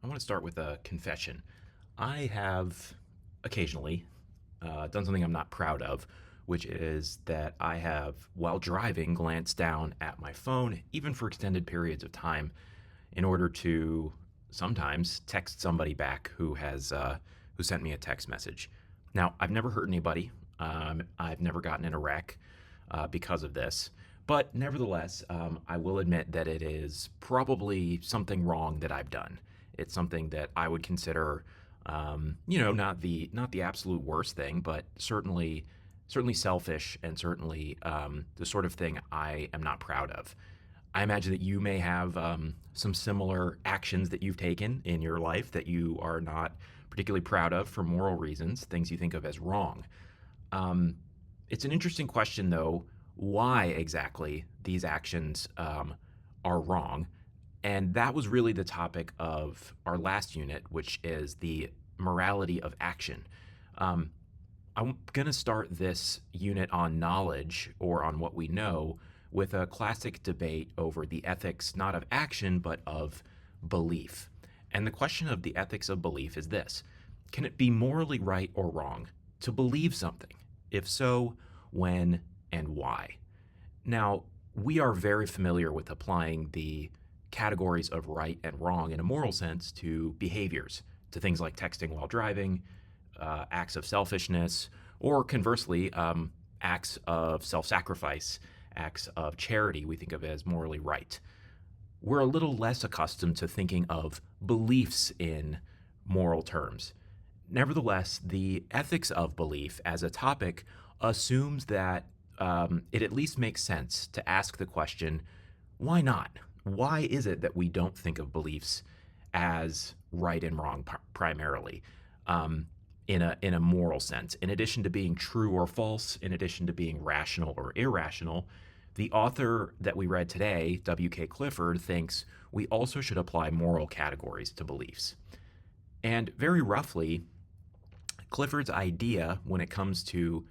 I want to start with a confession. I have occasionally done something I'm not proud of, which is that I have, while driving, glanced down at my phone, even for extended periods of time, in order to sometimes text somebody back who sent me a text message. Now, I've never hurt anybody. I've never gotten in a wreck because of this. But nevertheless, I will admit that it is probably something wrong that I've done. It's something that I would consider, not the absolute worst thing, but certainly selfish and certainly the sort of thing I am not proud of. I imagine that you may have some similar actions that you've taken in your life that you are not particularly proud of for moral reasons, things you think of as wrong. Um, it's an interesting question, though, why exactly these actions are wrong. And that was really the topic of our last unit, which is the morality of action. Um, I'm going to start this unit on knowledge or on what we know with a classic debate over the ethics not of action but of belief. And the question of the ethics of belief is this: can it be morally right or wrong to believe something? If so, when and why? Now, we are very familiar with applying the categories of right and wrong in a moral sense to behaviors, to things like texting while driving, acts of selfishness, or conversely, acts of self sacrifice, acts of charity we think of as morally right. We're a little less accustomed to thinking of beliefs in moral terms. Nevertheless, the ethics of belief as a topic assumes that it at least makes sense to ask the question, why not? Why is it that we don't think of beliefs as right and wrong primarily, in a moral sense? In addition to being true or false, in addition to being rational or irrational, the author that we read today, W.K. Clifford, thinks we also should apply moral categories to beliefs. And very roughly, Clifford's idea when it comes to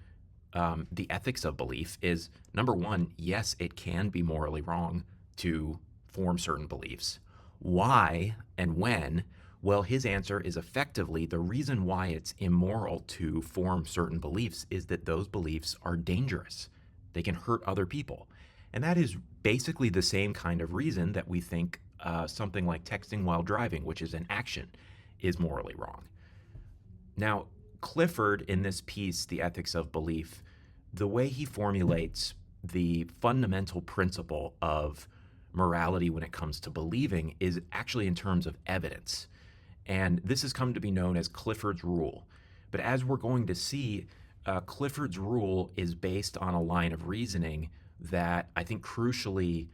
the ethics of belief is, number one, yes, it can be morally wrong to form certain beliefs. Why and when? Well, his answer is effectively the reason why it's immoral to form certain beliefs is that those beliefs are dangerous. They can hurt other people. And that is basically the same kind of reason that we think something like texting while driving, which is an action, is morally wrong. Now, Clifford, in this piece, The Ethics of Belief, the way he formulates the fundamental principle of morality when it comes to believing is actually in terms of evidence. And this has come to be known as Clifford's Rule. But as we're going to see, Clifford's Rule is based on a line of reasoning that I think crucially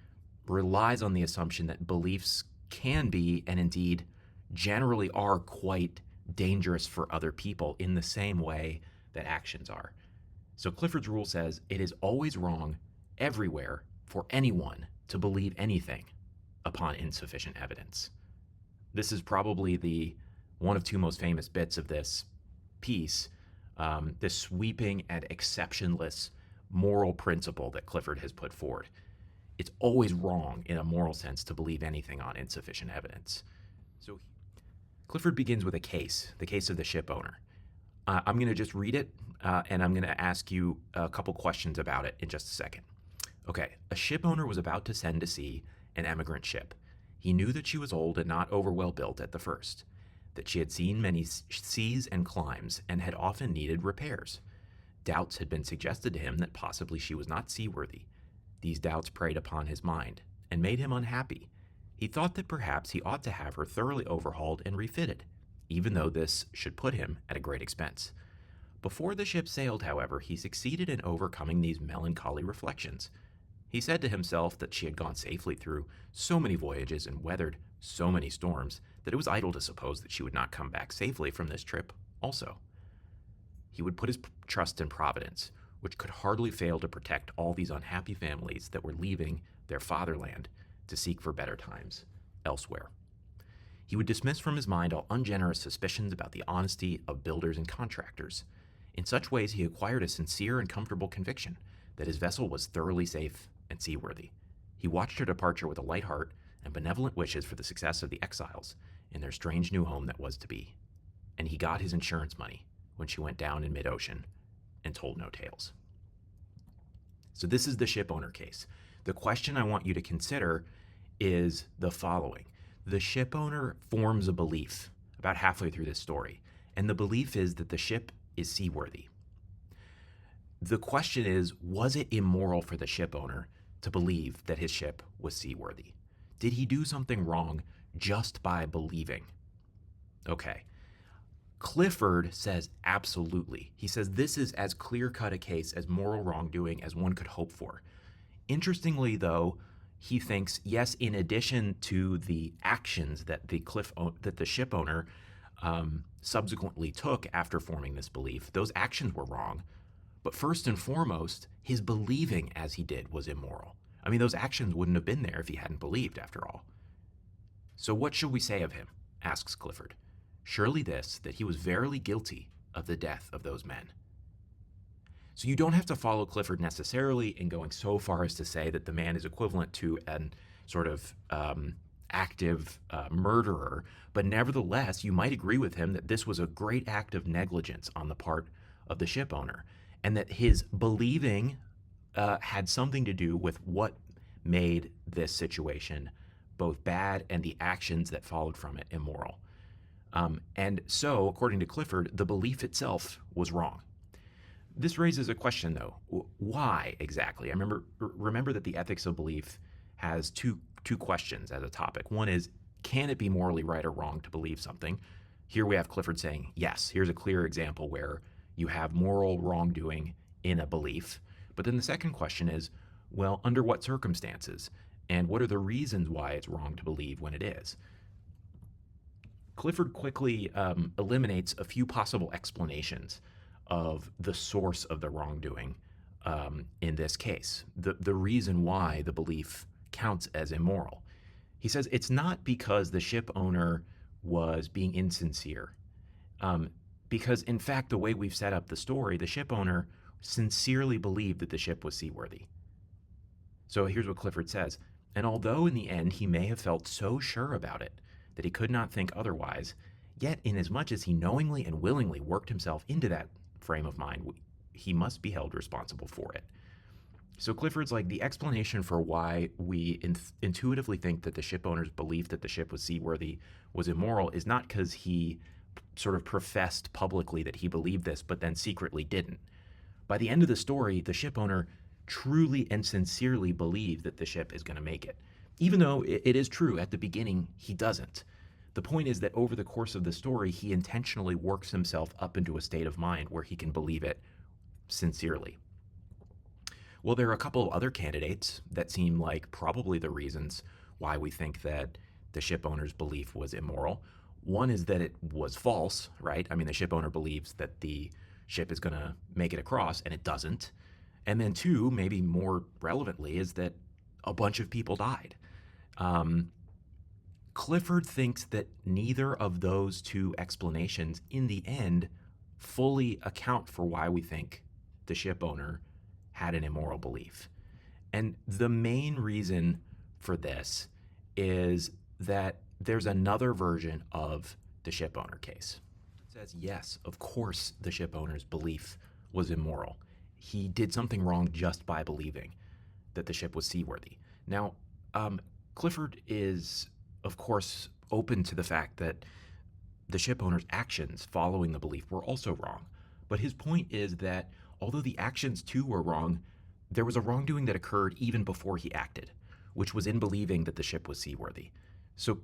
relies on the assumption that beliefs can be, and indeed generally are, quite dangerous for other people in the same way that actions are. So Clifford's Rule says it is always wrong everywhere for anyone to believe anything upon insufficient evidence. This is probably the one of two most famous bits of this piece, this sweeping and exceptionless moral principle that Clifford has put forward. It's always wrong in a moral sense to believe anything on insufficient evidence. So Clifford begins with a case, the case of the ship owner. I'm going to just read it, and I'm going to ask you a couple questions about it in just a second. Okay, a ship owner was about to send to sea an emigrant ship. He knew that she was old and not over well built at the first, that she had seen many seas and climes and had often needed repairs. Doubts had been suggested to him that possibly she was not seaworthy. These doubts preyed upon his mind and made him unhappy. He thought that perhaps he ought to have her thoroughly overhauled and refitted, even though this should put him at a great expense. Before the ship sailed, however, he succeeded in overcoming these melancholy reflections. He said to himself that she had gone safely through so many voyages and weathered so many storms that it was idle to suppose that she would not come back safely from this trip also. He would put his trust in Providence, which could hardly fail to protect all these unhappy families that were leaving their fatherland to seek for better times elsewhere. He would dismiss from his mind all ungenerous suspicions about the honesty of builders and contractors. In such ways, he acquired a sincere and comfortable conviction that his vessel was thoroughly safe and seaworthy. He watched her departure with a light heart and benevolent wishes for the success of the exiles, in their strange new home that was to be, and he got his insurance money when she went down in mid-ocean and told no tales. So this is the ship owner case. The question I want you to consider is the following. The ship owner forms a belief about halfway through this story, and the belief is that the ship is seaworthy. The question is, was it immoral for the ship owner to believe that his ship was seaworthy? Did he do something wrong just by believing? Okay. Clifford says absolutely. He says this is as clear-cut a case as moral wrongdoing as one could hope for. Interestingly, though, he thinks, yes, in addition to the actions that the ship owner subsequently took after forming this belief, those actions were wrong. But first and foremost, his believing as he did was immoral. I mean, those actions wouldn't have been there if he hadn't believed, after all. So what shall we say of him? Asks Clifford. Surely this, that he was verily guilty of the death of those men. So you don't have to follow Clifford necessarily in going so far as to say that the man is equivalent to an sort of active murderer, but nevertheless, you might agree with him that this was a great act of negligence on the part of the ship owner, and that his believing had something to do with what made this situation both bad and the actions that followed from it immoral. And so, according to Clifford, the belief itself was wrong. This raises a question, though. Why exactly? Remember that the ethics of belief has two questions as a topic. One is, can it be morally right or wrong to believe something? Here we have Clifford saying, yes, here's a clear example where you have moral wrongdoing in a belief. But then the second question is, well, under what circumstances? And what are the reasons why it's wrong to believe when it is? Clifford quickly eliminates a few possible explanations of the source of the wrongdoing in this case, the reason why the belief counts as immoral. He says it's not because the ship owner was being insincere, because in fact, the way we've set up the story, the ship owner sincerely believed that the ship was seaworthy. So here's what Clifford says. And although in the end he may have felt so sure about it that he could not think otherwise, yet inasmuch as he knowingly and willingly worked himself into that frame of mind, he must be held responsible for it. So Clifford's like, the explanation for why we intuitively think that the ship owner's belief that the ship was seaworthy was immoral is not because he sort of professed publicly that he believed this, but then secretly didn't. By the end of the story, the ship owner truly and sincerely believed that the ship is going to make it. Even though it is true at the beginning, he doesn't. The point is that over the course of the story, he intentionally works himself up into a state of mind where he can believe it sincerely. Well, there are a couple of other candidates that seem like probably the reasons why we think that the ship owner's belief was immoral. One is that it was false, right? I mean, the ship owner believes that the ship is going to make it across, and it doesn't. And then two, maybe more relevantly, is that a bunch of people died. Clifford thinks that neither of those two explanations in the end fully account for why we think the ship owner had an immoral belief. And the main reason for this is that there's another version of the ship owner case. It says, yes, of course the ship owner's belief was immoral. He did something wrong just by believing that the ship was seaworthy. Now, Clifford is, of course, open to the fact that the ship owner's actions following the belief were also wrong. But his point is that although the actions too were wrong, there was a wrongdoing that occurred even before he acted, which was in believing that the ship was seaworthy. So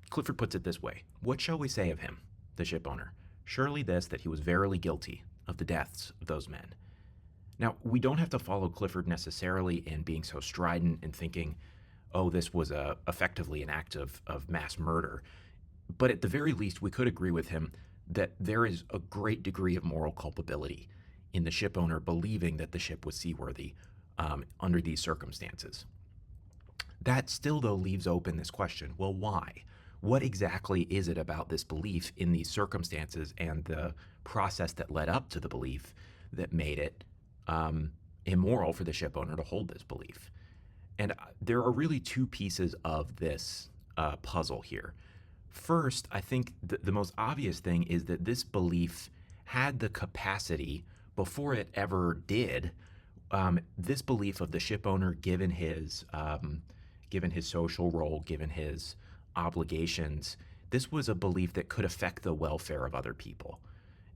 Clifford puts it this way. What shall we say of him, the ship owner? Surely this, that he was verily guilty of the deaths of those men. Now, we don't have to follow Clifford necessarily in being so strident and thinking, oh, this was effectively an act of mass murder. But at the very least, we could agree with him that there is a great degree of moral culpability in the ship owner believing that the ship was seaworthy under these circumstances. That still, though, leaves open this question, well, why? What exactly is it about this belief in these circumstances and the process that led up to the belief that made it immoral for the ship owner to hold this belief? And there are really two pieces of this puzzle here. First, I think the most obvious thing is that this belief had the capacity before it ever did. This belief of the ship owner, given his social role, given his obligations, this was a belief that could affect the welfare of other people.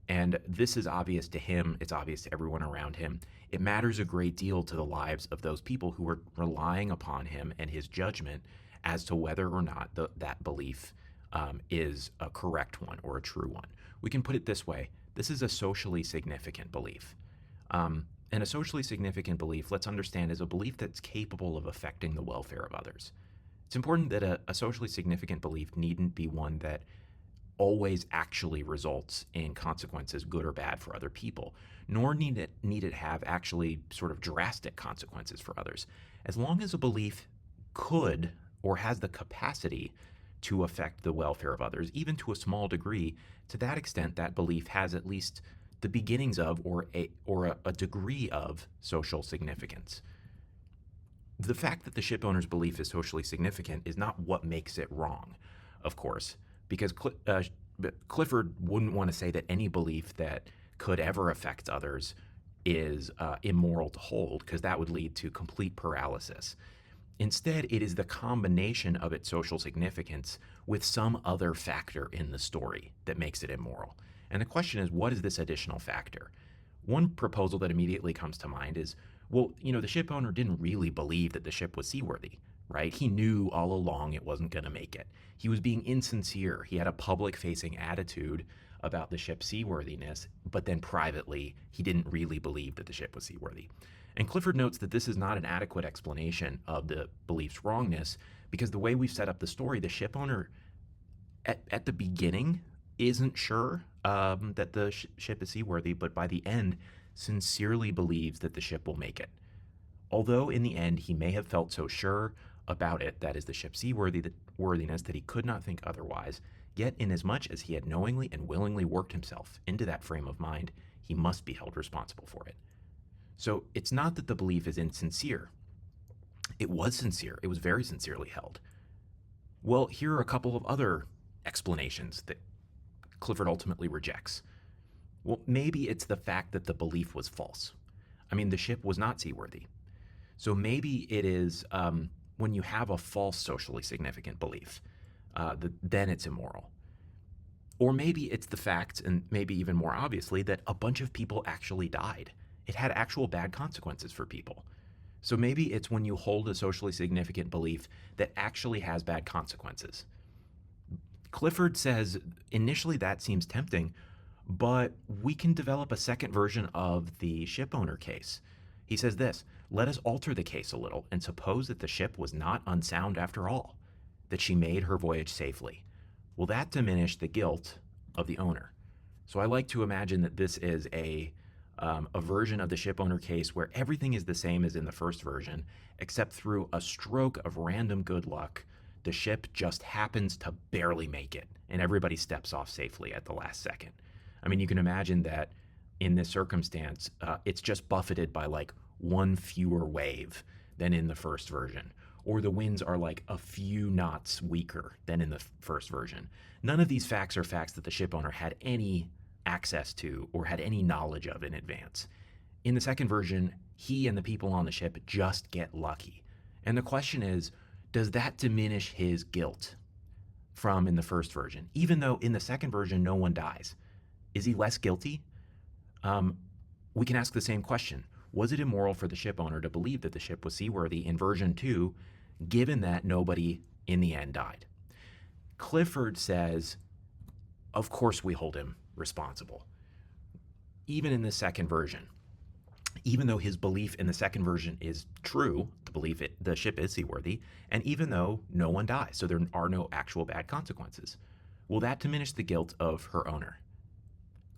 And this is obvious to him. It's obvious to everyone around him. It matters a great deal to the lives of those people who are relying upon him and his judgment as to whether or not that belief is a correct one or a true one. We can put it this way: this is a socially significant belief. And a socially significant belief, let's understand, is a belief that's capable of affecting the welfare of others. It's important that a socially significant belief needn't be one that always actually results in consequences, good or bad, for other people, nor need it have actually sort of drastic consequences for others. As long as a belief could or has the capacity to affect the welfare of others, even to a small degree, to that extent, that belief has at least the beginnings of or a degree of social significance. The fact that the ship owner's belief is socially significant is not what makes it wrong, of course, because Clifford wouldn't want to say that any belief that could ever affect others is immoral to hold, because that would lead to complete paralysis. Instead, it is the combination of its social significance with some other factor in the story that makes it immoral. And the question is, what is this additional factor? One proposal that immediately comes to mind is, well, the ship owner didn't really believe that the ship was seaworthy, right? He knew all along it wasn't going to make it. He was being insincere. He had a public-facing attitude about the ship's seaworthiness, but then privately, he didn't really believe that the ship was seaworthy. And Clifford notes that this is not an adequate explanation of the belief's wrongness, because the way we've set up the story, the ship owner at the beginning isn't sure that the ship is seaworthy, but by the end sincerely believes that the ship will make it. Although in the end he may have felt so sure about it, that is the ship's seaworthiness, that he could not think otherwise, yet inasmuch as he had knowingly and willingly worked himself into that frame of mind, he must be held responsible for it. So it's not that the belief is insincere. It was sincere. It was very sincerely held. Well, here are a couple of other explanations that Clifford ultimately rejects. Well, maybe it's the fact that the belief was false. I mean, the ship was not seaworthy. So maybe it is when you have a false socially significant belief, then it's immoral. Or maybe it's the fact, and maybe even more obviously, that a bunch of people actually died. It had actual bad consequences for people. So maybe it's when you hold a socially significant belief that actually has bad consequences. Clifford says initially that seems tempting, but we can develop a second version of the ship owner case. He says this: let us alter the case a little and suppose that the ship was not unsound after all, that she made her voyage safely. Will that diminish the guilt of the owner? So I like to imagine that this is a version of the ship owner case where everything is the same as in the first version, except through a stroke of random good luck, the ship just happens to barely make it, and everybody steps off safely at the last second. I mean, you can imagine that in this circumstance, it's just buffeted by like one fewer wave than in the first version, or the winds are like a few knots weaker than in the first version. None of these facts are facts that the ship owner had any access to or had any knowledge of in advance. In the second version, he and the people on the ship just get lucky. And the question is, does that diminish his guilt from in the first version? Even though in the second version, no one dies. Is he less guilty? We can ask the same question. Was it immoral for the ship owner to believe that the ship was seaworthy in version 2, given that nobody in the end died? Clifford says, of course we hold him responsible. Even in the second version, even though his belief in the second version is true, the ship is seaworthy, and even though no one dies, so there are no actual bad consequences, will that diminish the guilt of her owner?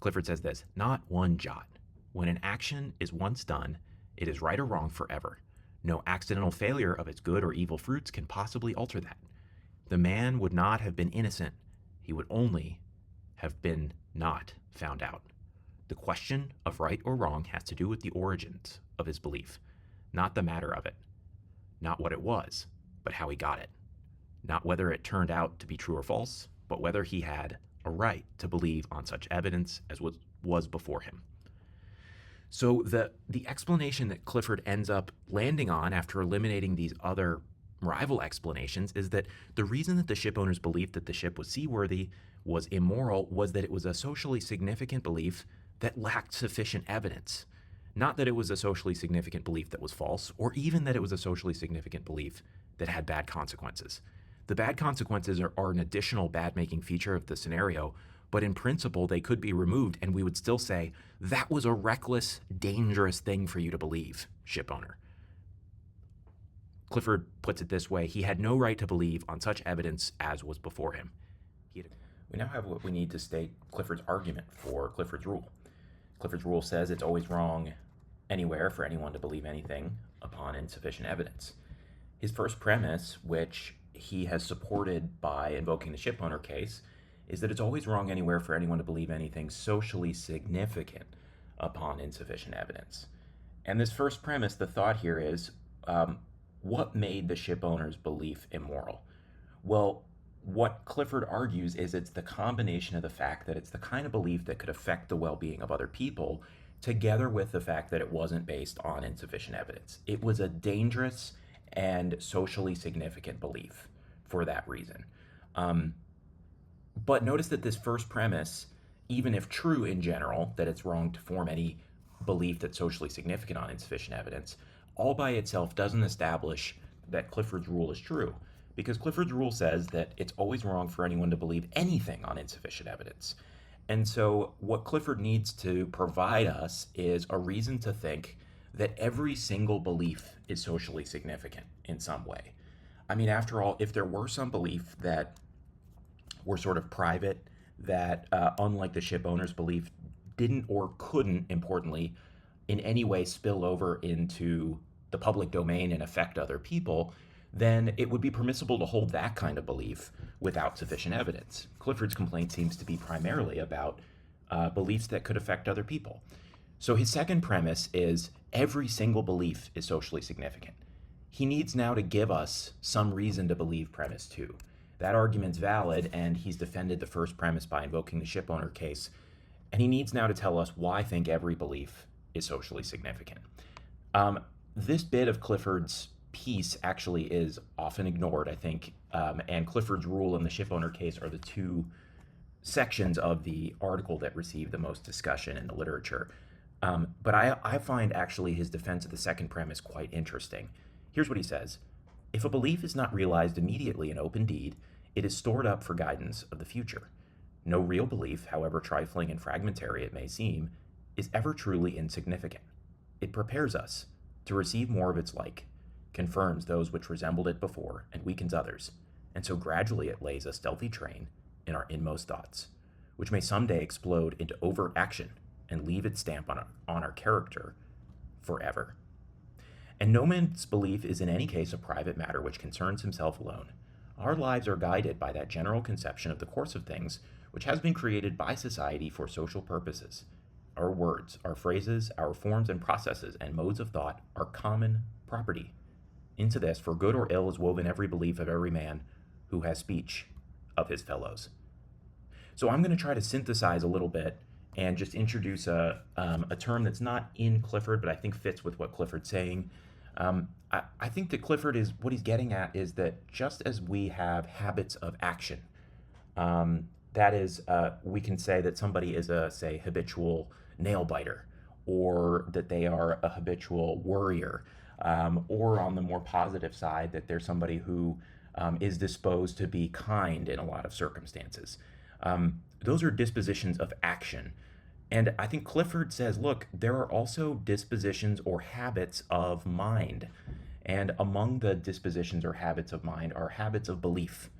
Clifford says this: not one jot. When an action is once done, it is right or wrong forever. No accidental failure of its good or evil fruits can possibly alter that. The man would not have been innocent. He would only have been not found out. The question of right or wrong has to do with the origins of his belief, not the matter of it, not what it was, but how he got it, not whether it turned out to be true or false, but whether he had a right to believe on such evidence as was before him. So the explanation that Clifford ends up landing on after eliminating these other rival explanations is that the reason that the ship owners believed that the ship was seaworthy was immoral was that it was a socially significant belief that lacked sufficient evidence. Not that it was a socially significant belief that was false, or even that it was a socially significant belief that had bad consequences. The bad consequences are an additional bad-making feature of the scenario, but in principle, they could be removed, and we would still say, that was a reckless, dangerous thing for you to believe, ship owner. Clifford puts it this way: he had no right to believe on such evidence as was before him. We now have what we need to state Clifford's argument for Clifford's rule. Clifford's rule says it's always wrong anywhere for anyone to believe anything upon insufficient evidence. His first premise, which he has supported by invoking the shipowner case, is that it's always wrong anywhere for anyone to believe anything socially significant upon insufficient evidence. And this first premise, the thought here is, what made the shipowner's belief immoral? Well, what Clifford argues is it's the combination of the fact that it's the kind of belief that could affect the well-being of other people, together with the fact that it wasn't based on insufficient evidence. It was a dangerous and socially significant belief for that reason. But notice that this first premise, even if true in general, that it's wrong to form any belief that's socially significant on insufficient evidence, all by itself doesn't establish that Clifford's rule is true, because Clifford's rule says that it's always wrong for anyone to believe anything on insufficient evidence. And so what Clifford needs to provide us is a reason to think that every single belief is socially significant in some way. I mean, after all, if there were some belief that were sort of private, that unlike the ship owner's belief, didn't or couldn't, importantly, in any way spill over into the public domain and affect other people, then it would be permissible to hold that kind of belief without sufficient evidence. Clifford's complaint seems to be primarily about beliefs that could affect other people. So his second premise is every single belief is socially significant. He needs now to give us some reason to believe premise two. That argument's valid, and he's defended the first premise by invoking the ship owner case, and he needs now to tell us why I think every belief is socially significant. This bit of Clifford's piece actually is often ignored, I think, and Clifford's rule and the ship owner case are the two sections of the article that receive the most discussion in the literature. But I find actually his defense of the second premise quite interesting. Here's what he says: if a belief is not realized immediately in open deed, it is stored up for guidance of the future. No real belief, however trifling and fragmentary it may seem, is ever truly insignificant. It prepares us to receive more of its like, confirms those which resembled it before, and weakens others, and so gradually it lays a stealthy train in our inmost thoughts, which may someday explode into overt action and leave its stamp on our character forever. And no man's belief is in any case a private matter which concerns himself alone. Our lives are guided by that general conception of the course of things which has been created by society for social purposes. Our words, our phrases, our forms and processes and modes of thought are common property. Into this, for good or ill, is woven every belief of every man who has speech of his fellows. So I'm going to try to synthesize a little bit and just introduce a term that's not in Clifford, but I think fits with what Clifford's saying. I think that Clifford is, what he's getting at is that just as we have habits of action, that is, we can say that somebody is a, say, habitual nail biter, or that they are a habitual worrier, or on the more positive side, that they're somebody who is disposed to be kind in a lot of circumstances. Those are dispositions of action. And I think Clifford says, look, there are also dispositions or habits of mind. And among the dispositions or habits of mind are habits of belief.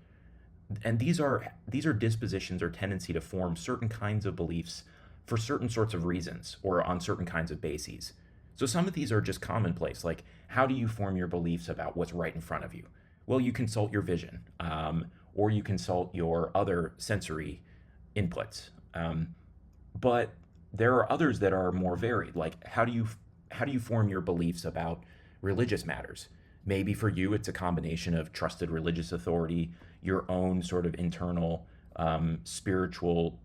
And these are dispositions or tendency to form certain kinds of beliefs for certain sorts of reasons or on certain kinds of bases. So some of these are just commonplace, like how do you form your beliefs about what's right in front of you? Well, you consult your vision, or you consult your other sensory inputs. But there are others that are more varied, like how do you form your beliefs about religious matters? Maybe for you, it's a combination of trusted religious authority, your own sort of internal spiritual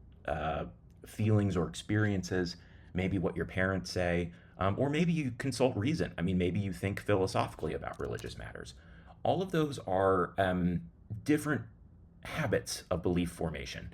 feelings or experiences, maybe what your parents say, or maybe you consult reason. I mean, maybe you think philosophically about religious matters. All of those are different habits of belief formation.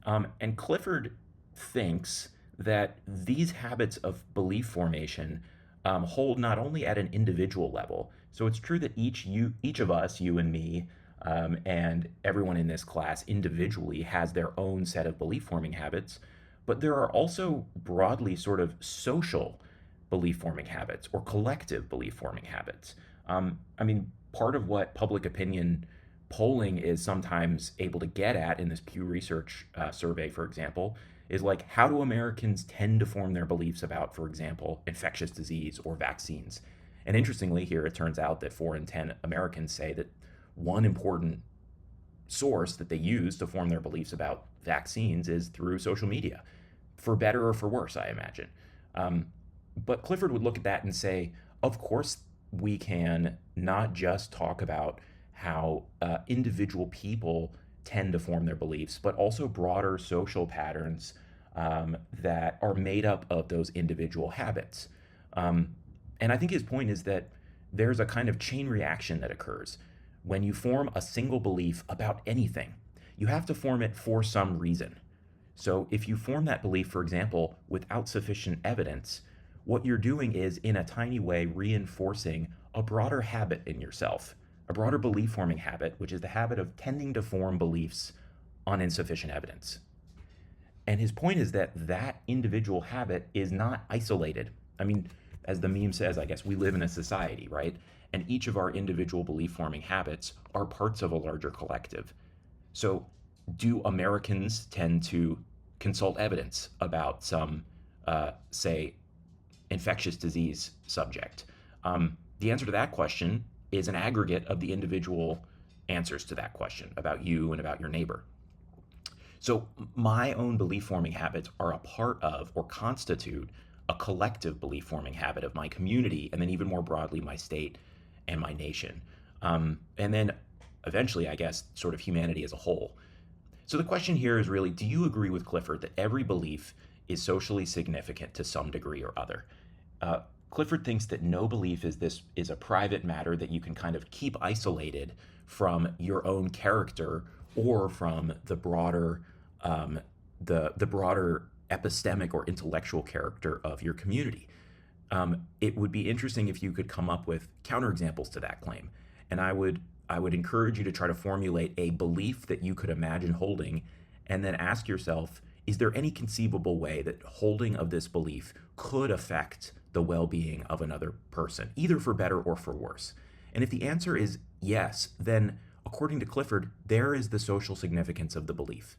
And Clifford thinks that these habits of belief formation hold not only at an individual level. So it's true that each of us, you and me, and everyone in this class individually has their own set of belief forming habits, but there are also broadly sort of social belief forming habits or collective belief forming habits. I mean, part of what public opinion polling is sometimes able to get at in this Pew Research survey, for example, is like how do Americans tend to form their beliefs about, for example, infectious disease or vaccines? And interestingly, here it turns out that 4 in 10 Americans say that one important source that they use to form their beliefs about vaccines is through social media, for better or for worse, I imagine. Um, but Clifford would look at that and say, of course, we can not just talk about how individual people tend to form their beliefs, but also broader social patterns that are made up of those individual habits. Um, and I think his point is that there's a kind of chain reaction that occurs when you form a single belief about anything. You have to form it for some reason. So if you form that belief, for example, without sufficient evidence, what you're doing is, in a tiny way, reinforcing a broader habit in yourself, a broader belief forming habit, which is the habit of tending to form beliefs on insufficient evidence. And his point is that that individual habit is not isolated. I mean, as the meme says, I guess we live in a society, right? And each of our individual belief forming habits are parts of a larger collective. So, do Americans tend to consult evidence about some, say, infectious disease subject? The answer to that question is an aggregate of the individual answers to that question about you and about your neighbor. So, my own belief forming habits are a part of or constitute a collective belief forming habit of my community, and then even more broadly, my state and my nation. And then eventually, I guess, sort of humanity as a whole. So, the question here is really, do you agree with Clifford that every belief is socially significant to some degree or other? Uh, Clifford thinks that no belief is a private matter that you can kind of keep isolated from your own character or from um, the broader epistemic or intellectual character of your community. It would be interesting if you could come up with counterexamples to that claim, and I would encourage you to try to formulate a belief that you could imagine holding, and then ask yourself, is there any conceivable way that holding of this belief could affect the well-being of another person, either for better or for worse? And if the answer is yes, then according to Clifford, there is the social significance of the belief.